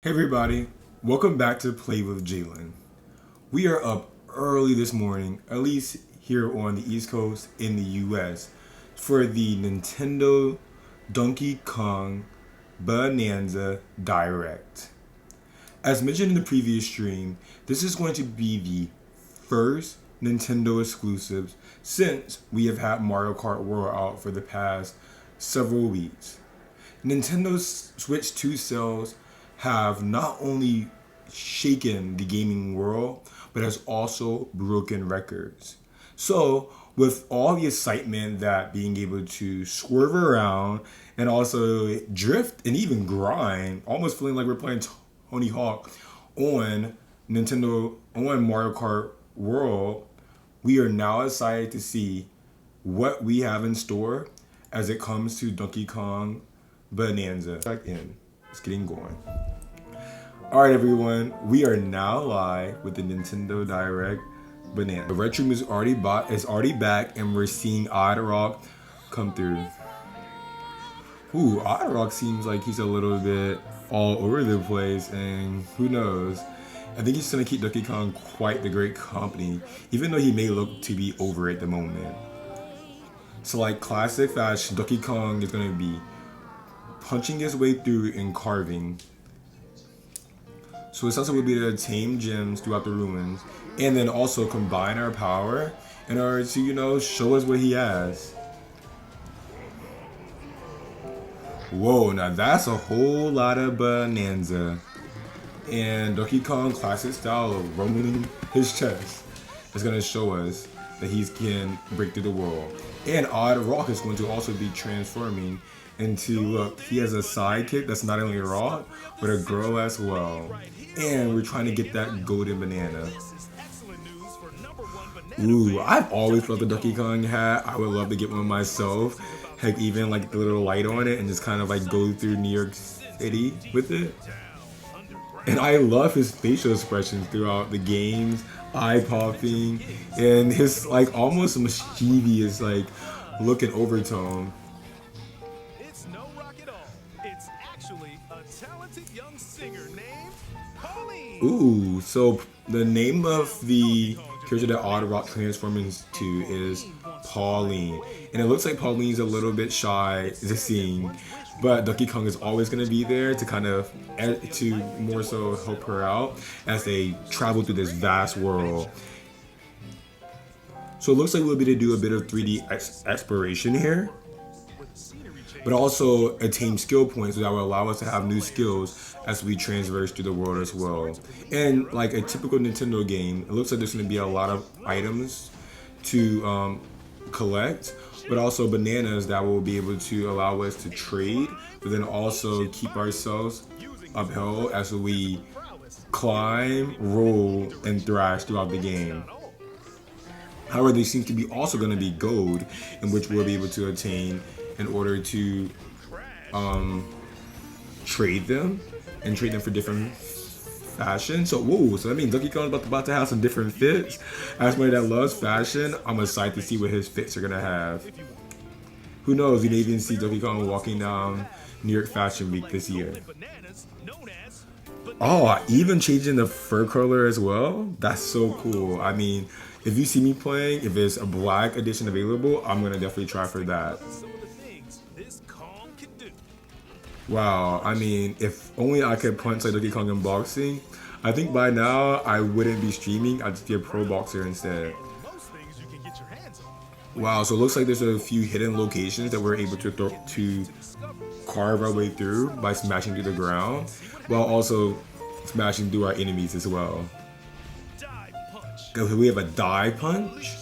Hey everybody, welcome back to Play with Jalen. We are up early this morning, at least here on the East Coast in the US, for the Nintendo Donkey Kong Bananza Direct. As mentioned in the previous stream, this is going to be the first Nintendo exclusives since we have had Mario Kart World out for the past several weeks. Nintendo's Switch 2 sales have not only shaken the gaming world, but has also broken records. So, with all the excitement that being able to swerve around and also drift and even grind, almost feeling like we're playing Tony Hawk on on Mario Kart World, we are now excited to see what we have in store as it comes to Donkey Kong Bananza. Back in. It's getting going. Alright everyone, we are now live with the Nintendo Direct Banana. The Red Room is already back and we're seeing Rock come through. Ooh, Rock seems like he's a little bit all over the place and who knows. I think he's gonna keep Donkey Kong quite the great company, even though he may look to be over at the moment. So like classic fashion, Donkey Kong is gonna be punching his way through and carving. So it's also will be to tame gems throughout the ruins and then also combine our power in order to, show us what he has. Whoa, now that's a whole lot of Bananza. And Donkey Kong classic style of roaming his chest is going to show us that he can break through the world. And Rock is going to also be transforming into, look, he has a sidekick that's not only a rock, but a girl as well. And we're trying to get that golden banana. Ooh, I've always loved the Donkey Kong hat. I would love to get one myself. Heck, even like the little light on it and just kind of like go through New York City with it. And I love his facial expressions throughout the games, eye popping, and his like almost mischievous like look and overtone. It's no rock at all. It's actually a talented young singer named Pauline. Ooh, so the name of the character that Rock transforms to is Pauline. And it looks like Pauline's a little bit shy to sing, but Donkey Kong is always going to be there to kind of, to more so help her out as they travel through this vast world. So it looks like we'll be able to do a bit of 3D exploration here, but also attain skill points that will allow us to have new skills as we transverse through the world as well. And like a typical Nintendo game, it looks like there's going to be a lot of items to collect, but also bananas that will be able to allow us to trade, but then also keep ourselves upheld as we climb, roll, and thrash throughout the game. However, there seems to be also going to be gold, in which we'll be able to attain in order to trade them for different fashion. So that means Donkey Kong's about to have some different fits. As somebody that loves fashion, I'm excited to see what his fits are gonna have. Who knows, you may even see Donkey Kong walking down New York Fashion Week this year. Oh, even changing the fur color as well? That's so cool. I mean, if you see me playing, if there's a black edition available, I'm gonna definitely try for that. Wow, I mean, if only I could punch like Donkey Kong in boxing, I think by now I wouldn't be streaming, I'd just be a pro boxer instead. Wow, so it looks like there's a few hidden locations that we're able to carve our way through by smashing through the ground, while also smashing through our enemies as well. We have a dive punch,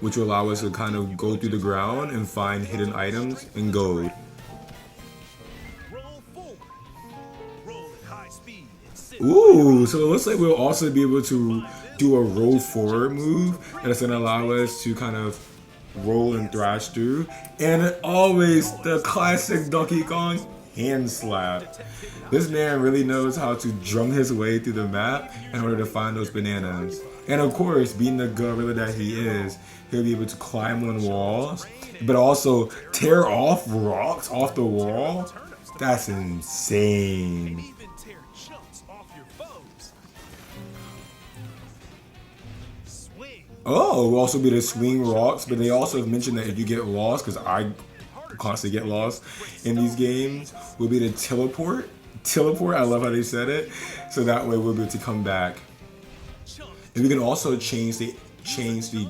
which will allow us to kind of go through the ground and find hidden items and gold. Ooh, so it looks like we'll also be able to do a roll forward move, and it's gonna allow us to kind of roll and thrash through. And always the classic Donkey Kong hand slap. This man really knows how to drum his way through the map in order to find those bananas. And of course, being the gorilla that he is, he'll be able to climb on walls, but also tear off rocks off the wall That's and insane. even tear chunks off your foes. Swing. Oh, we'll also be the swing rocks, but they also mentioned that if you get lost, because I constantly get lost in these games, will be the teleport. Teleport, I love how they said it. So that way we'll be able to come back. And we can also change the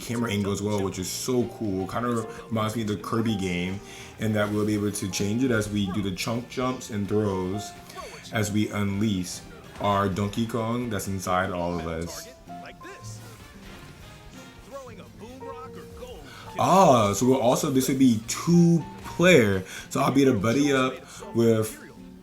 camera angle as well, which is so cool. Kind of reminds me of the Kirby game, and that we'll be able to change it as we do the chunk jumps and throws as we unleash our Donkey Kong that's inside all of us. Like this. Throwing a boom rock or gold. Ah, so we'll also, this would be 2-player. So I'll be able to buddy up with,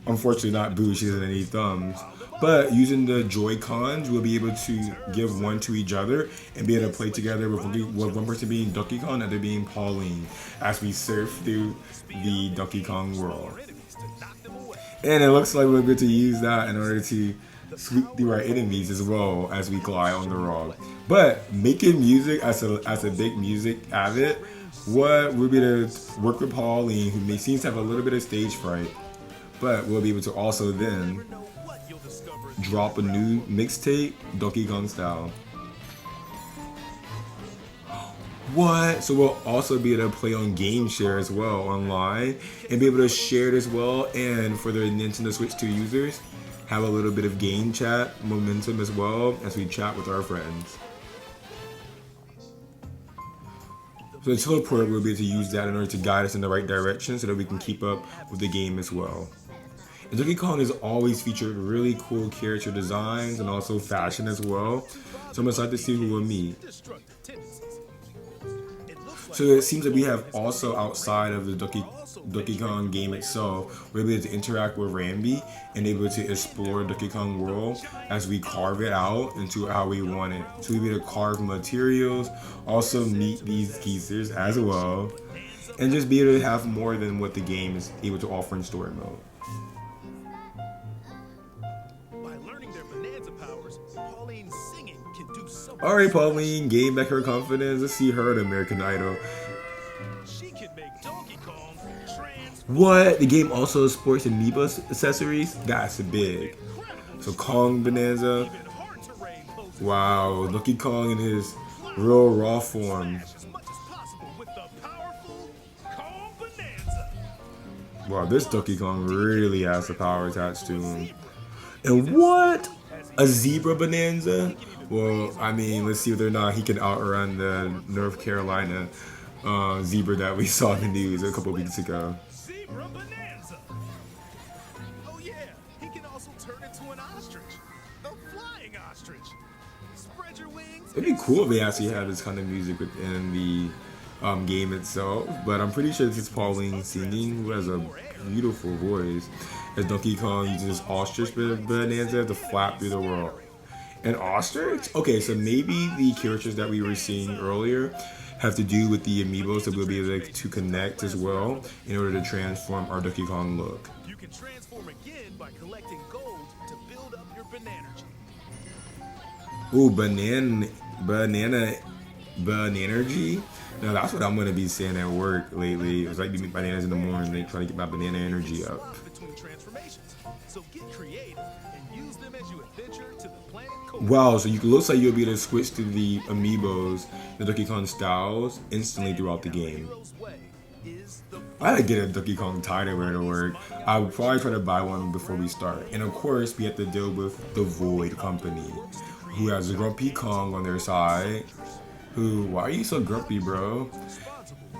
unfortunately not Boo, she doesn't have any thumbs. But using the Joy-Cons, we'll be able to give one to each other and be able to play together with one person being Donkey Kong and the other being Pauline as we surf through the Donkey Kong world. And it looks like we're good to use that in order to sweep through our enemies as well as we glide on the rock. But making music as a big music avid, what we'll be able to work with Pauline, who seems to have a little bit of stage fright, but we'll be able to also then drop a new mixtape, Donkey Kong style. What? So we'll also be able to play on Game Share as well online and be able to share it as well. And for the Nintendo Switch 2 users, have a little bit of game chat momentum as well as we chat with our friends. So the teleport, we'll be able to use that in order to guide us in the right direction so that we can keep up with the game as well. And Donkey Kong has always featured really cool character designs and also fashion as well. So I'm excited to see who we'll meet. So it seems that we have also outside of the Donkey Kong game itself, we're able to interact with Rambi and able to explore Donkey Kong world as we carve it out into how we want it. So we'll be able to carve materials, also meet these geezers as well, and just be able to have more than what the game is able to offer in story mode. Alright, Pauline, gain back her confidence. Let's see her at American Idol. She can make Donkey Kong what? The game also sports amiibo accessories? That's big. So Kong Bananza. Wow, Donkey Kong in his real raw form. Wow, this Donkey Kong really has the power attached to him. And what? A zebra Bananza? Well, I mean, let's see whether or not he can outrun the North Carolina zebra that we saw in the news a couple weeks ago. Zebra Bananza. Oh yeah, he can also turn into an ostrich. A flying ostrich. Spread your wings. It'd be cool if they actually had this kind of music within the game itself, but I'm pretty sure this is Pauline singing, who has a beautiful voice, as Donkey Kong uses his ostrich Bananza to flap through the world. An ostrich? Okay, so maybe the characters that we were seeing earlier have to do with the amiibos that we'll be able to connect as well in order to transform our Donkey Kong look. You can transform again by collecting gold to build up your Bananergy. Ooh, Bananergy? Now that's what I'm gonna be saying at work lately. It's like eating bananas in the morning, they try to get my banana energy up. Between transformations. So get creative and use them as you adventure to the planet Core. Wow, so you looks like you'll be able to switch to the amiibos, the Donkey Kong styles, instantly throughout the game. I gotta get a Donkey Kong tie to wear to work. I would probably try to buy one before we start. And of course, we have to deal with the Void Company, who has Grumpy Kong on their side. Who, why are you so grumpy, bro?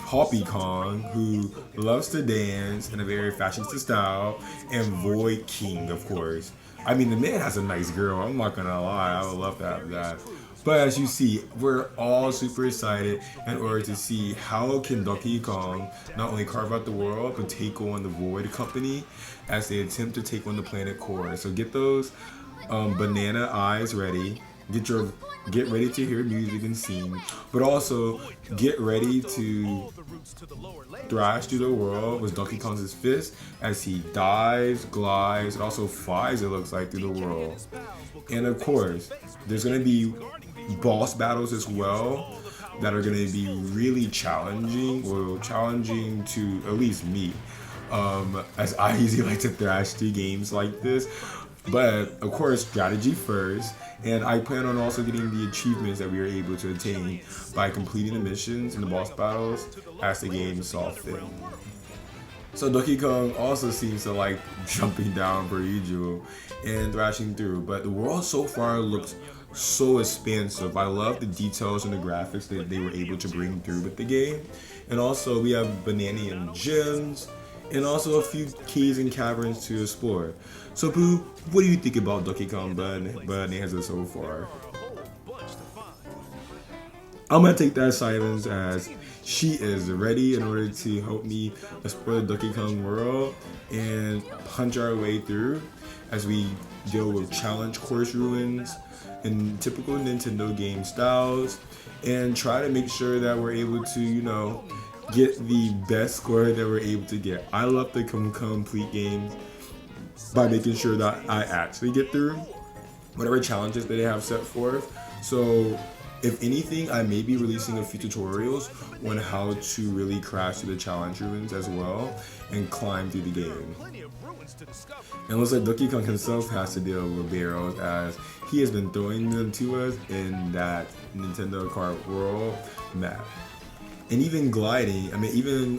Poppy Kong, who loves to dance in a very fashionista style, and Void King, of course. I mean, the man has a nice girl, I'm not gonna lie, I would love to have that. But as you see, we're all super excited in order to see how can Donkey Kong not only carve out the world, but take on the Void Company as they attempt to take on the planet Core. So get those banana eyes ready. Get ready to hear music and sing, but also get ready to thrash through the world with Donkey Kong's fist as he dives, glides, and also flies, it looks like, through the world. And of course, there's going to be boss battles as well that are going to be really challenging, or challenging to at least me. as I usually like to thrash through games like this. But of course, strategy first, and I plan on also getting the achievements that we are able to attain by completing the missions and the boss battles as the game saw fit. So Donkey Kong also seems to like jumping down per usual and thrashing through, but the world so far looks so expansive. I love the details and the graphics that they were able to bring through with the game. And also we have Bananian gems and also a few caves and caverns to explore. So Pooh, what do you think about Donkey Kong Bonanza so far? I'm gonna take that silence as she is ready in order to help me explore the Donkey Kong world and punch our way through as we deal with challenge course ruins in typical Nintendo game styles and try to make sure that we're able to, get the best score that we're able to get. I love to complete games by making sure that I actually get through whatever challenges that they have set forth. So if anything, I may be releasing a few tutorials on how to really crash through the challenge ruins as well and climb through the game. And it looks like Donkey Kong himself has to deal with barrels as he has been throwing them to us in that Nintendo Kart World map. And even gliding, even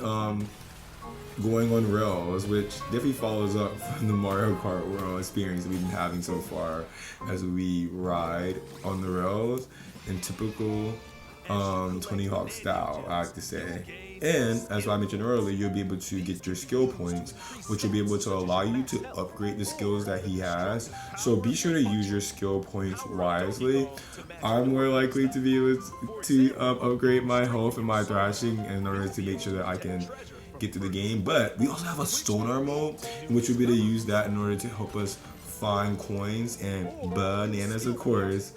going on rails, which definitely follows up from the Mario Kart World experience that we've been having so far as we ride on the rails in typical Tony Hawk style, I have to say. And as I mentioned earlier, you'll be able to get your skill points, which will be able to allow you to upgrade the skills that he has. So be sure to use your skill points wisely. I'm more likely to be able to upgrade my health and my thrashing in order to make sure that I can get to the game. But we also have a sonar mode in which we'll be able to use that in order to help us find coins and bananas, of course,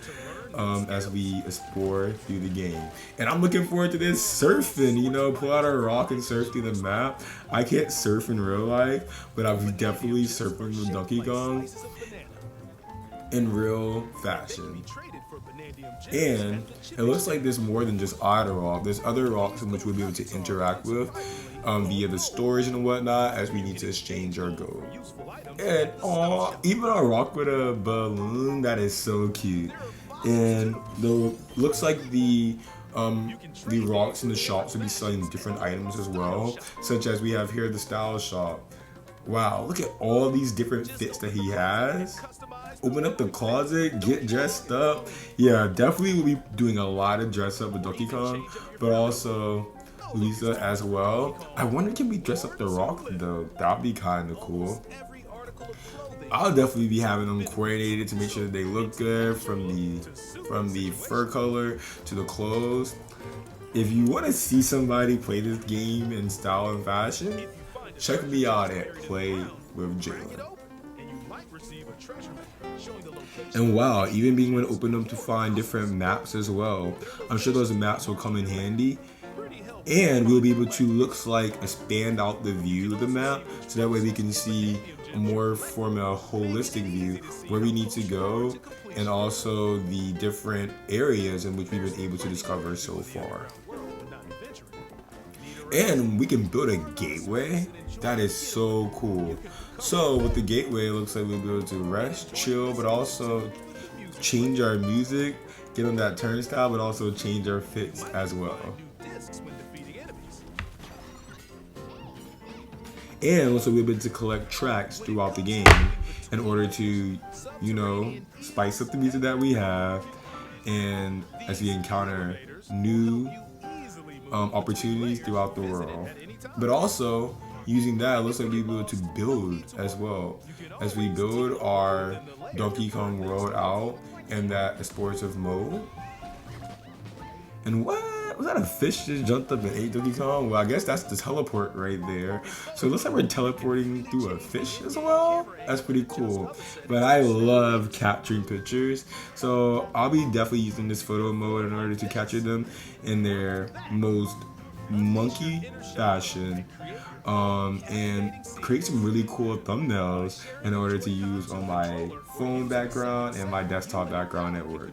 as we explore through the game. And I'm looking forward to this surfing, pull out a rock and surf through the map. I can't surf in real life, but I'll be definitely surfing with Donkey Kong in real fashion. And it looks like there's more than just Otter Rock. There's other rocks in which we'll be able to interact with via the storage and whatnot as we need to exchange our gold. And even a rock with a balloon, that is so cute. And looks like the rocks in the shops will be selling different items as well, such as we have here the style shop. Wow, look at all these different fits that he has. Open up the closet, get dressed up. Yeah, definitely we'll be doing a lot of dress up with Donkey Kong, but also Lisa as well. I wonder, can we dress up the Rock though? That'd be kind of cool. I'll definitely be having them coordinated to make sure that they look good, from the fur color to the clothes. If you want to see somebody play this game in style and fashion, check me out at Play with Jalen. And wow, even being able to open up to find different maps as well. I'm sure those maps will come in handy. And we'll be able to, looks like, expand out the view of the map, so that way we can see more from a holistic view where we need to go, and also the different areas in which we've been able to discover so far. And we can build a gateway. That is so cool. So with the gateway, it looks like we'll be able to rest, chill, but also change our music, get on that turnstile, but also change our fits as well. And also we'll be able to collect tracks throughout the game in order to, spice up the music that we have, and as we encounter new opportunities throughout the world. But also, using that, it looks like we'll be able to build as well, as we build our Donkey Kong world out in that explorative mode. And what? Was that a fish just jumped up and ate Donkey Kong? Well, I guess that's the teleport right there. So it looks like we're teleporting through a fish as well. That's pretty cool. But I love capturing pictures, so I'll be definitely using this photo mode in order to capture them in their most monkey fashion. and create some really cool thumbnails in order to use on my phone background and my desktop background at work.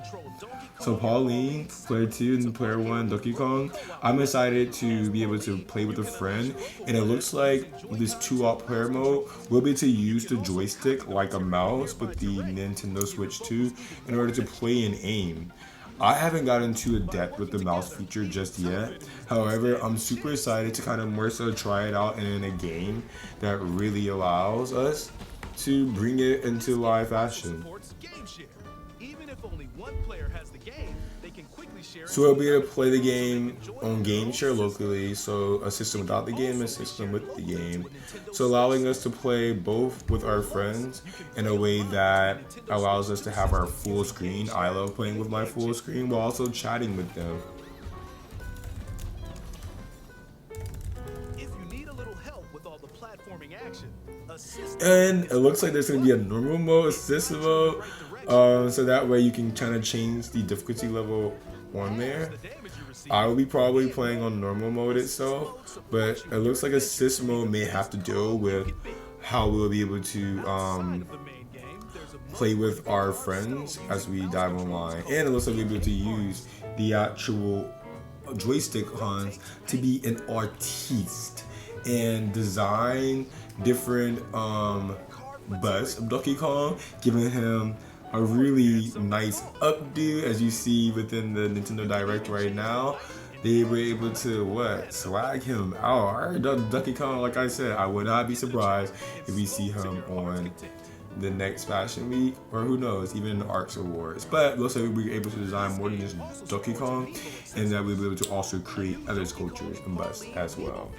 So Pauline, player 2 and player 1, Donkey Kong, I'm excited to be able to play with a friend, and it looks like this 2-op player mode, we'll be able to use the joystick like a mouse with the Nintendo Switch 2 in order to play and aim. I haven't gotten too adept with the mouse feature just yet. However, I'm super excited to kind of more so try it out in a game that really allows us to bring it into live fashion. So we'll be able to play the game on Game Share locally, so a system without the game, a system with the game. So allowing us to play both with our friends in a way that allows us to have our full screen. I love playing with my full screen while also chatting with them. And it looks like there's going to be a normal mode, assist mode, so that way you can kind of change the difficulty level on there. I will be probably playing on normal mode itself, but it looks like assist mode may have to deal with how we'll be able to play with our friends as we dive online. And it looks like we'll be able to use the actual joystick hands to be an artiste and design different busts of Donkey Kong, giving him a really nice updo. As you see within the Nintendo Direct right now, they were able to swag him out. Alright, Donkey Kong, like I said, I would not be surprised if we see him on the next Fashion Week, or who knows, even in the Arts Awards. But it looks like we'll be able to design more than just Donkey Kong, and that we'll be able to also create other sculptures and busts as well.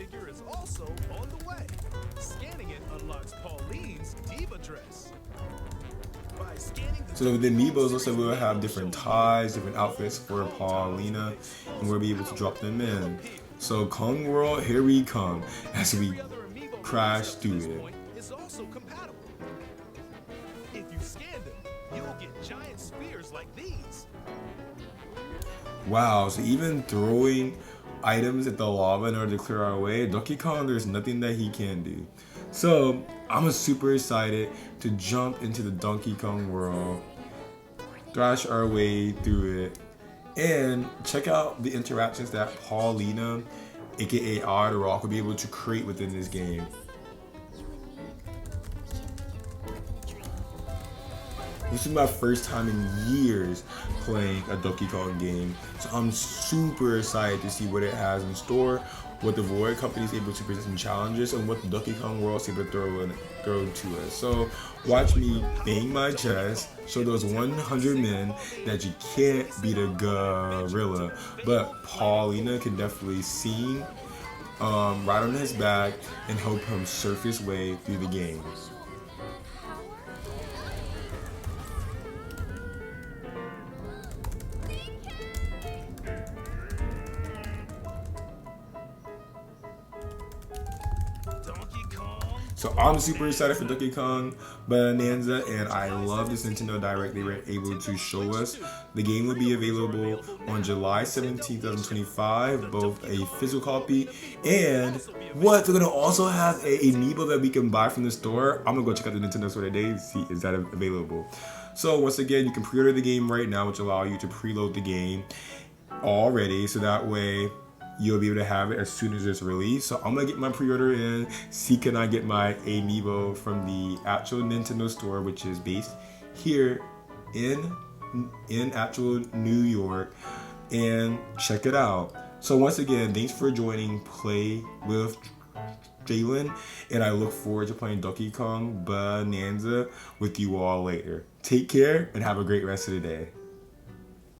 So the amiibos looks like we'll have different ties, different outfits for Paulina, and we'll be able to drop them in. So Kong World, here we come as we crash through it. Wow, so even throwing items at the lava in order to clear our way, Donkey Kong, there's nothing that he can do. So I'm super excited to jump into the Donkey Kong world, thrash our way through it, and check out the interactions that Paulina, aka The Rock, will be able to create within this game. This is my first time in years playing a Donkey Kong game, so I'm super excited to see what it has in store, what the Void Company is able to present some challenges, and what the Donkey Kong world is able to throw to us. So watch me bang my chest, show those 100 men that you can't beat a gorilla, but Paulina can definitely sing, ride on his back, and help him surf his way through the game. So I'm super excited for Donkey Kong Bananza, and I love this Nintendo Direct. They were able to show us the game will be available on July 17th, 2025, both a physical copy and they're gonna also have a amiibo that we can buy from the store. I'm gonna go check out the Nintendo store today to see is that available. So once again, you can pre-order the game right now, which allow you to preload the game already, so that way you'll be able to have it as soon as it's released. So I'm gonna get my pre-order in, see can I get my amiibo from the actual Nintendo store, which is based here in actual New York, and check it out. So once again, thanks for joining Play with Jalen, and I look forward to playing Donkey Kong Bananza with you all later. Take care and have a great rest of the day.